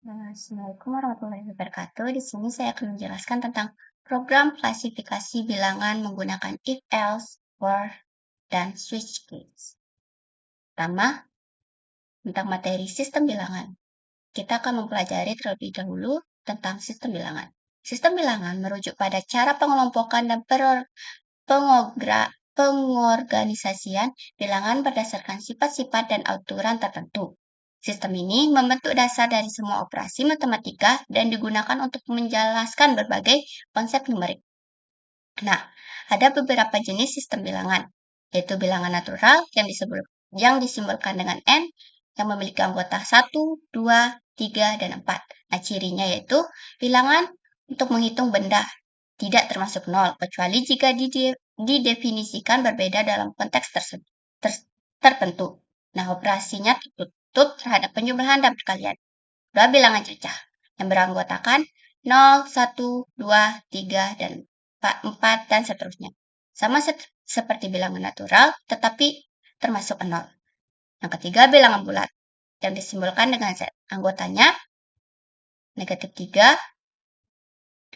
Assalamualaikum warahmatullahi wabarakatuh. Di sini saya akan menjelaskan tentang program klasifikasi bilangan menggunakan if, else, for, dan switch case. Pertama, tentang materi sistem bilangan. Kita akan mempelajari terlebih dahulu tentang sistem bilangan. Sistem bilangan merujuk pada cara pengelompokan dan pengorganisasian bilangan berdasarkan sifat-sifat dan aturan tertentu. Sistem ini membentuk dasar dari semua operasi matematika dan digunakan untuk menjelaskan berbagai konsep numerik. Nah, ada beberapa jenis sistem bilangan, yaitu bilangan natural yang disimbolkan dengan N, yang memiliki anggota 1, 2, 3, dan 4. Nah, cirinya yaitu bilangan untuk menghitung benda tidak termasuk nol, kecuali jika didefinisikan berbeda dalam konteks tertentu. Nah, operasinya tertutup terhadap penjumlahan dan perkalian. Dua bilangan cacah yang beranggotakan 0, 1, 2, 3, dan 4, dan seterusnya. Sama seperti bilangan natural, tetapi termasuk nol. Yang ketiga, bilangan bulat, yang disimbolkan dengan Z. Anggotanya negatif 3,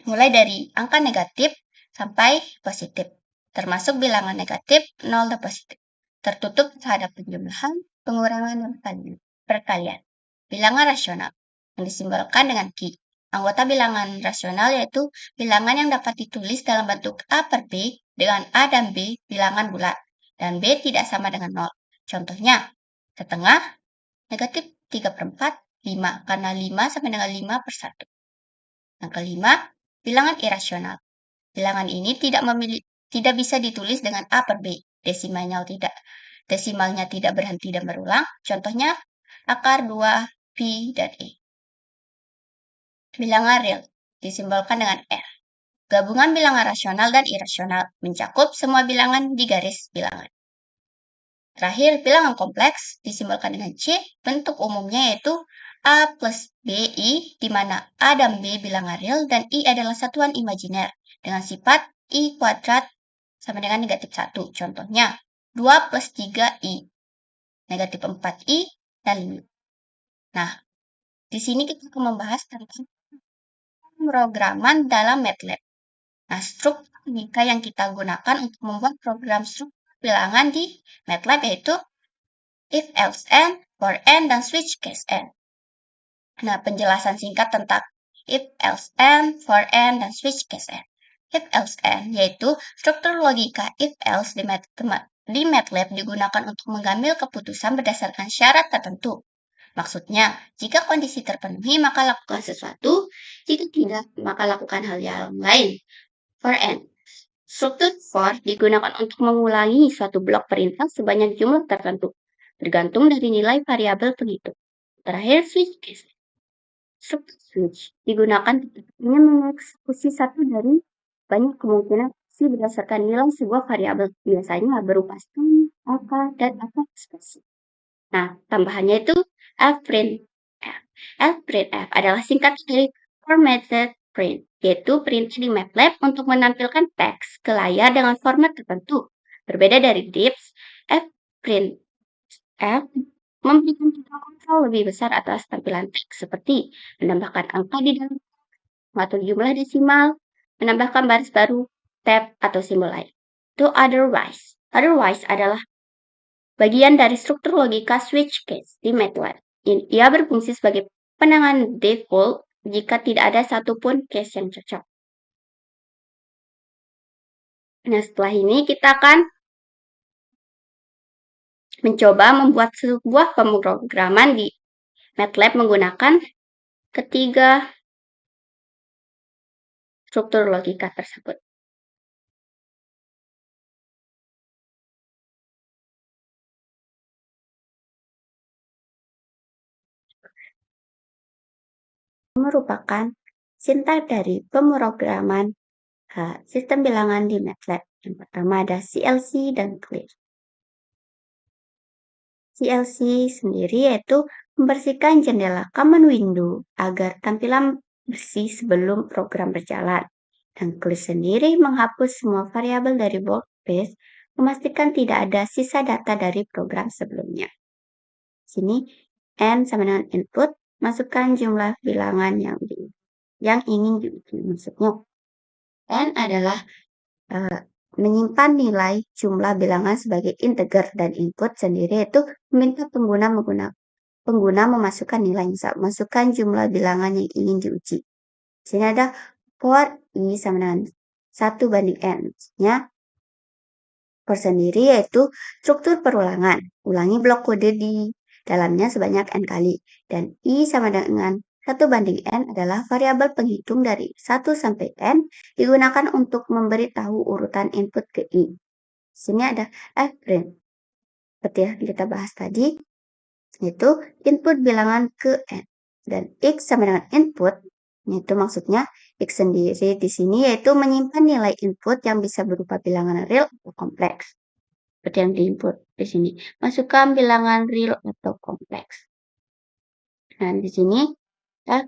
mulai dari angka negatif sampai positif, termasuk bilangan negatif, 0, dan positif. Tertutup terhadap penjumlahan, pengurangan, dan perkalian. Bilangan rasional, yang disimbolkan dengan Q. Anggota bilangan rasional yaitu bilangan yang dapat ditulis dalam bentuk A per B dengan A dan B bilangan bulat, dan B tidak sama dengan 0. Contohnya, setengah, negatif 3 per 4, 5, karena 5 sama dengan 5 per 1. Yang kelima, bilangan irasional. Bilangan ini tidak bisa ditulis dengan A per B. Desimalnya tidak berhenti dan berulang. Contohnya, akar 2, Pi, dan E. Bilangan real disimbolkan dengan R. Gabungan bilangan rasional dan irasional mencakup semua bilangan di garis bilangan. Terakhir, bilangan kompleks disimbolkan dengan C. Bentuk umumnya yaitu A plus BI, di mana A dan B bilangan real dan I adalah satuan imajiner dengan sifat I kuadrat sama dengan negatif 1. Contohnya, 2 plus 3I, negatif 4I, dan 5. Nah, di sini kita akan membahas tentang pemrograman dalam MATLAB. Nah, struktur logika yang kita gunakan untuk membuat program struktur bilangan di MATLAB yaitu if, else, and, for, and, dan switch case and. Nah, penjelasan singkat tentang if, else, and, for, and, dan switch case and. If, else, and, yaitu struktur logika if, else di MATLAB digunakan untuk mengambil keputusan berdasarkan syarat tertentu. Maksudnya, jika kondisi terpenuhi, maka lakukan sesuatu. Jika tidak, maka lakukan hal yang lain. For and. Struktur for digunakan untuk mengulangi suatu blok perintah sebanyak jumlah tertentu, tergantung dari nilai variabel penghitung. Terakhir, switch case. Struktur switch digunakan hanya mengeksekusi satu dari banyak kemungkinan aksi berdasarkan nilai sebuah variabel, biasanya berupa string, angka, dan atau ekspresi. Nah, tambahannya itu fprintf. Fprintf adalah singkatan dari formatted print, yaitu perintah di MATLAB untuk menampilkan teks ke layar dengan format tertentu. Berbeda dari dips, fprintf memberikan kita kontrol lebih besar atas tampilan teks, seperti menambahkan angka di dalam mengatur jumlah desimal, menambahkan baris baru, tab, atau simbol lain. Itu otherwise. Otherwise adalah bagian dari struktur logika switch case di MATLAB. Ia berfungsi sebagai penanganan default jika tidak ada satupun case yang cocok. Nah, setelah ini kita akan mencoba membuat sebuah pemrograman di MATLAB menggunakan ketiga struktur logika tersebut. Merupakan sintaks dari pemrograman sistem bilangan di MATLAB. Yang pertama ada CLC dan clear. CLC sendiri yaitu membersihkan jendela common window agar tampilan bersih sebelum program berjalan. Dan clear sendiri menghapus semua variabel dari workspace, memastikan tidak ada sisa data dari program sebelumnya. Sini N sama dengan input, Masukkan jumlah bilangan yang ingin diuji. Maksudnya, N adalah menyimpan nilai jumlah bilangan sebagai integer dan input sendiri itu meminta pengguna memasukkan nilai. Misal, masukkan jumlah bilangan yang ingin diuji. Di sini ada for I sama dengan 1:n. Maksudnya, for sendiri yaitu struktur perulangan. Ulangi blok kode di dalamnya sebanyak n kali. Dan I sama dengan 1:n adalah variabel penghitung dari 1 sampai n digunakan untuk memberitahu urutan input ke I. Di sini ada fprint. Seperti yang kita bahas tadi, yaitu input bilangan ke n. Dan X sama dengan input, itu maksudnya X sendiri di sini yaitu menyimpan nilai input yang bisa berupa bilangan real atau kompleks. Seperti yang diinput di sini. Masukkan bilangan real atau kompleks. Nah, di sini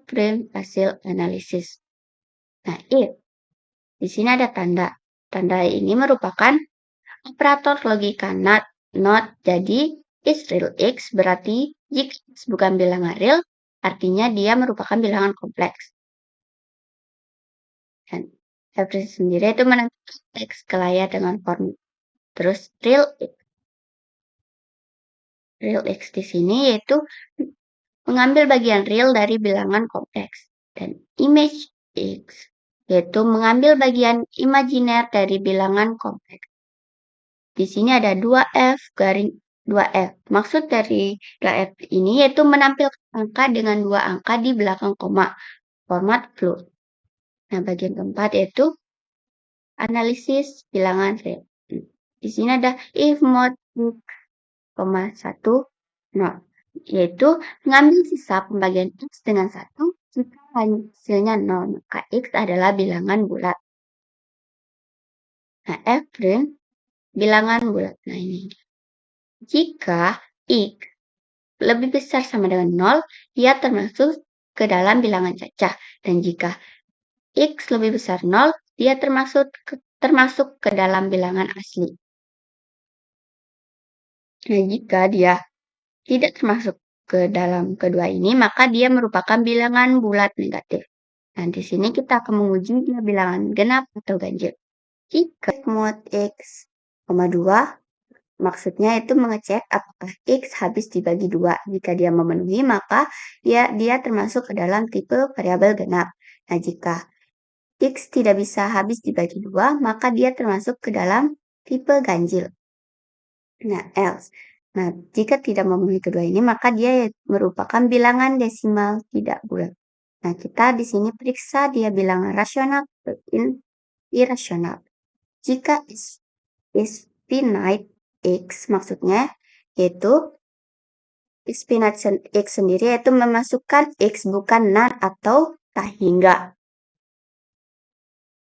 print hasil analisis. Nah, if di sini ada tanda. Tanda ini merupakan operator logika not. Jadi is real X berarti jika X bukan bilangan real, artinya dia merupakan bilangan kompleks. Dan every sendiri itu menentukan X kelaya dengan formula. Terus real X di sini yaitu mengambil bagian real dari bilangan kompleks. Dan image X yaitu mengambil bagian imajiner dari bilangan kompleks. Di sini ada 2F garing 2F. Maksud dari 2F ini yaitu menampilkan angka dengan 2 angka di belakang koma. Format float. Nah, bagian keempat yaitu analisis bilangan real. Di sini ada if mod X, 1, 0. Yaitu mengambil sisa pembagian X dengan 1 jika hasilnya 0. Maka X adalah bilangan bulat. Nah, F' bilangan bulat. Nah, ini. Jika X lebih besar sama dengan 0, dia termasuk ke dalam bilangan cacah. Dan jika X lebih besar 0, dia termasuk ke dalam bilangan asli. Nah, jika dia tidak termasuk ke dalam kedua ini, maka dia merupakan bilangan bulat negatif. Nah, di sini kita akan menguji dia bilangan genap atau ganjil. Jika mod X, 2, maksudnya itu mengecek apakah X habis dibagi 2. Jika dia memenuhi, maka dia termasuk ke dalam tipe variabel genap. Nah, jika X tidak bisa habis dibagi 2, maka dia termasuk ke dalam tipe ganjil. Nah, else. Nah, jika tidak memenuhi kedua ini, maka dia merupakan bilangan desimal tidak bulat. Nah, kita di sini periksa dia bilangan rasional atau irasional. Jika is finite X, maksudnya yaitu is finite X sendiri yaitu memasukkan X bukan none atau tak hingga.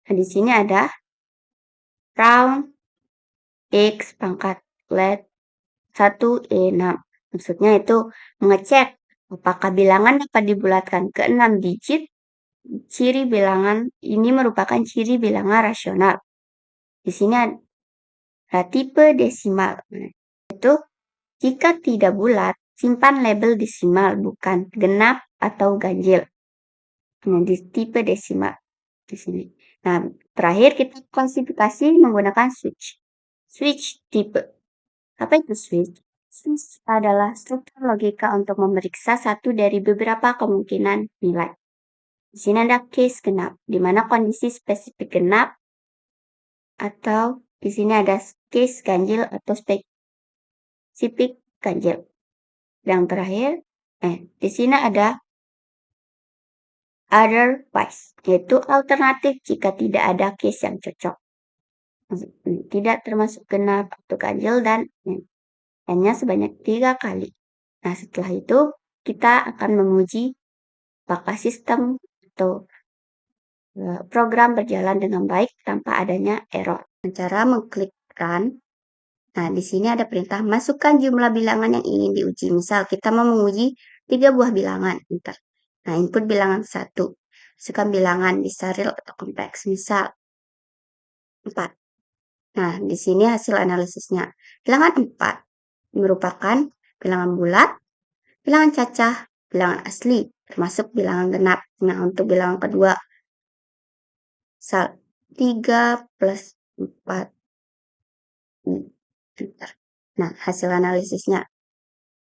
Nah, di sini ada round X pangkat let 1E6. Maksudnya itu mengecek apakah bilangan dapat dibulatkan ke 6 digit. Ciri bilangan ini merupakan ciri bilangan rasional. Di sini ada tipe desimal. Itu jika tidak bulat, simpan label desimal bukan genap atau ganjil. Nah, di tipe desimal di sini. Nah, terakhir kita klasifikasi menggunakan switch. Switch tipe. Apa itu switch? Switch adalah struktur logika untuk memeriksa satu dari beberapa kemungkinan nilai. Di sini ada case genap, di mana kondisi spesifik genap, atau di sini ada case ganjil atau spesifik ganjil. Yang terakhir, di sini ada otherwise, yaitu alternatif jika tidak ada case yang cocok. Tidak termasuk genap atau ganjil dan hanya sebanyak 3 kali. Nah, setelah itu kita akan menguji apakah sistem atau program berjalan dengan baik tanpa adanya error. Cara mengklik run. Nah, di sini ada perintah masukkan jumlah bilangan yang ingin diuji. Misal kita mau menguji 3 buah bilangan. Nah, input bilangan 1. Masukkan bilangan bisa real atau kompleks. Misal 4. Nah, di sini hasil analisisnya. Bilangan 4 merupakan bilangan bulat, bilangan cacah, bilangan asli. termasuk bilangan genap. Nah, untuk bilangan kedua, 3 plus 4. Nah, hasil analisisnya.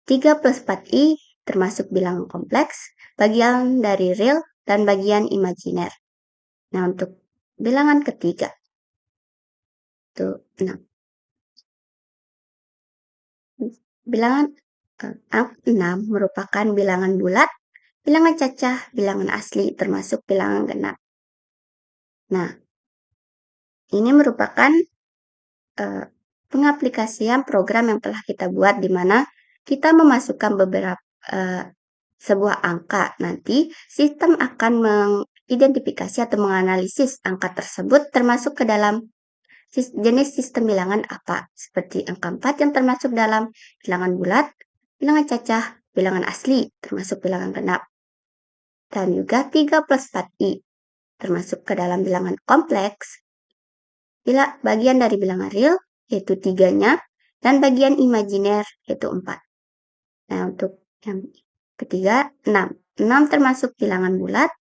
3 plus 4i termasuk bilangan kompleks, bagian dari real, dan bagian imajiner. Nah, untuk bilangan ketiga, itu 6. Bilangan 6 merupakan bilangan bulat, bilangan cacah, bilangan asli, termasuk bilangan genap. Nah, ini merupakan pengaplikasian program yang telah kita buat di mana kita memasukkan beberapa sebuah angka. Nanti sistem akan mengidentifikasi atau menganalisis angka tersebut termasuk ke dalam jenis sistem bilangan apa, seperti angka 4 yang termasuk dalam bilangan bulat, bilangan cacah, bilangan asli, termasuk bilangan genap, dan juga 3 plus 4i, termasuk ke dalam bilangan kompleks, bagian dari bilangan real, yaitu 3-nya, dan bagian imajiner, yaitu 4. Nah, untuk yang ketiga, 6. 6 termasuk bilangan bulat,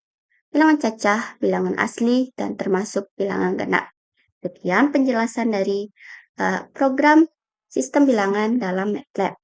bilangan cacah, bilangan asli, dan termasuk bilangan genap. Sekian penjelasan dari program sistem bilangan dalam MATLAB.